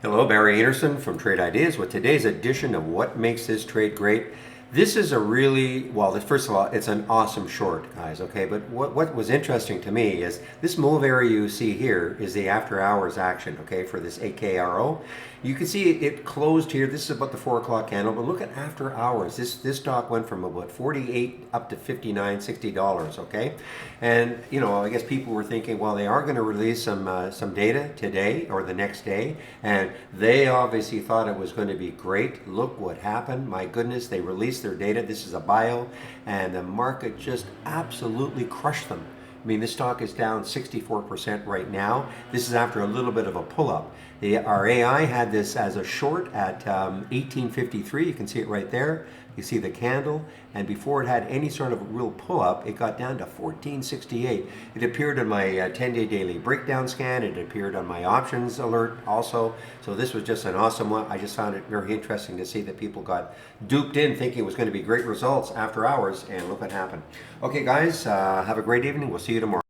Hello, Barry Anderson from Trade Ideas with today's edition of What Makes This Trade Great. This is a really, well, first of all, it's an awesome short, guys, okay? But what was interesting to me is this move area you see here is the after hours action, okay, for this AKRO. You can see it closed here. This is about the 4 o'clock candle, but look at after hours. This stock went from about 48 up to 59, $60, okay? And, I guess people were thinking, well, they are going to release some data today or the next day, and they obviously thought it was going to be great. Look what happened. My goodness, they released their data. This is a bio, and the market just absolutely crushed them. I mean, this stock is down 64% right now. This is after a little bit of a pull-up. Our AI had this as a short at 1853. You can see it right there. You see the candle, and before it had any sort of real pull-up, it got down to 1468. It appeared on my 10-day daily breakdown scan. It appeared on my options alert also. So this was just an awesome one. I just found it very interesting to see that people got duped in thinking it was going to be great results after hours, and look what happened. Okay, guys, have a great evening. We'll see you tomorrow.